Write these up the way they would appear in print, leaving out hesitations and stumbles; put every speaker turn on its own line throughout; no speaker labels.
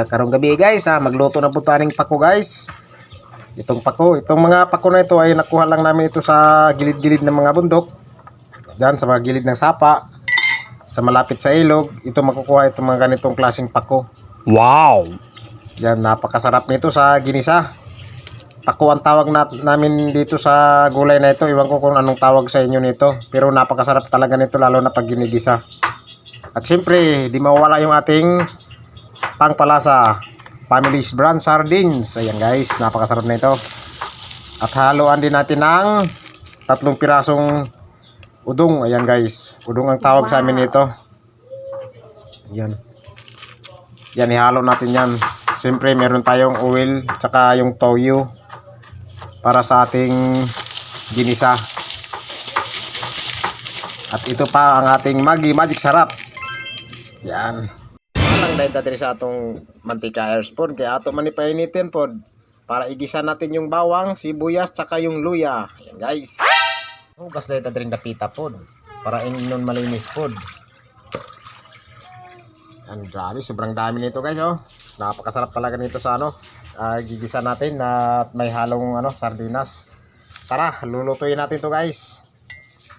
Karong gabi guys, magluto na po taning pako guys. Itong mga pako na ito ay nakuha lang namin ito sa gilid-gilid ng mga bundok. Diyan sa mga gilid ng sapa, sa malapit sa ilog, ito makukuha itong mga ganitong klaseng pako.
Wow!
Yan, napakasarap nito sa ginisa. Pako ang tawag namin dito sa gulay na ito. Iwan ko kung anong tawag sa inyo nito. Pero napakasarap talaga nito lalo na pag ginigisa. At siyempre, di mawala yung ating pangpalasa. Family's Brand Sardines. Ayan guys, napakasarap na ito. At haluan din natin ng 3 pirasong udong. Ayan guys, udong ang tawag sa amin nito. Ayan. Yan, ihalo natin yan. Siyempre, meron tayong oil, tsaka yung toyo para sa ating ginisa. At ito pa ang ating Magic Sarap. Yan. Ang dahil natin sa atong mantika air spoon, kaya ato manipainitin po para igisa natin yung bawang, sibuyas, tsaka yung luya. Yan guys. Hugas dahil natin napita po para inon malinis po. Yan, grabe, sobrang dami nito guys, oh. Napakasarap talaga nito sa gigisa natin at may halong sardinas. Tara, lulutuin natin to guys.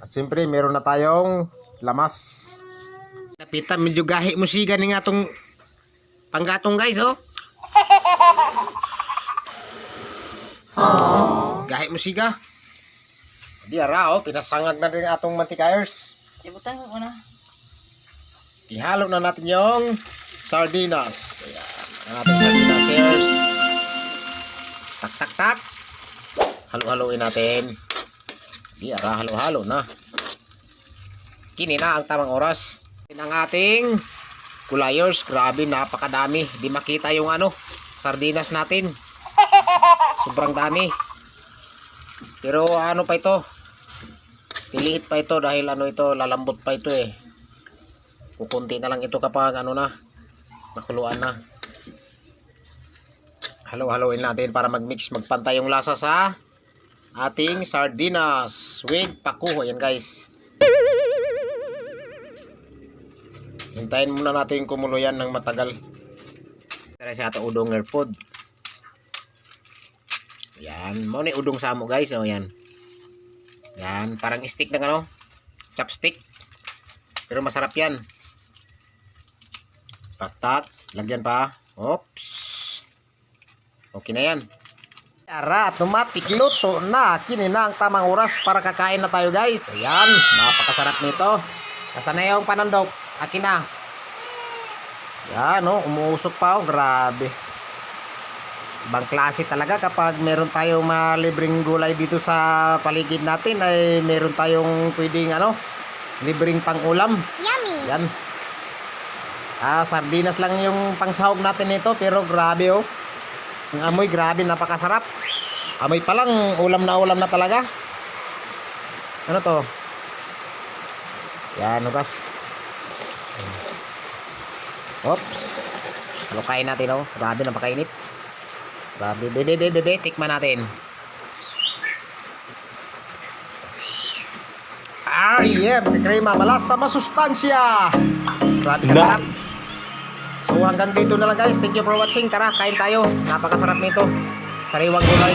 At siyempre, meron na tayong lamas. Napita, medyo gahi mo siga ni nga tong panggatong guys, oh. Gahi mo siga. Di ara, oh, pinasangag na din atong mantikayers.
Ibutan ko na.
Ihalo na natin yung sardinas. Ayan, ang ating sardinas. Tak tak tak. Halo-haloin natin. Di ara, halo-halo na. Kini na ang tamang oras. Ang ating kulayers, grabe, napakadami. Di makita yung sardinas natin. Sobrang dami. Pero ano pa ito? Piliit pa ito dahil ito, lalambot pa ito eh. Kukunti na lang ito kapag nakuluan na. Halo-haloin natin para mag-mix, magpantay yung lasa sa ating sardinas with pako. Ayan guys. Hintayin muna natin kumulo yan ng matagal. Tara sa ato udong food. Yan, mo ni udong sa amo guys, oh yan. Yan, parang stick ng chopstick. Pero masarap yan. Tak-tak, lagyan pa. Oops. Okay na yan. Tara, automatic luto na. Kini na ang tamang oras para kakain na tayo guys. Ayan, napakasarap nito. Nasaan na yung panandok? Akin na. Yan, umuusok pa, grabe. Ibang klase talaga kapag meron tayong libreng gulay dito sa paligid natin, ay meron tayong pwedeng libreng pang-ulam.
Yummy!
Yan. Sardinas lang yung pangsahog natin nito, pero grabe oh. Ang amoy, grabe, napakasarap. Amoy pa lang, ulam na talaga. Ano to? Yan, ugas. Oops. Halukain natin oh. Grabe, napakainit. Grabe, bebe, tikman natin. Yeah, krema, malasa, masustansya. Grabe kasarap. So hanggang dito na lang guys. Thank you for watching. Tara, kain tayo. Napakasarap nito. Sariwang gulay.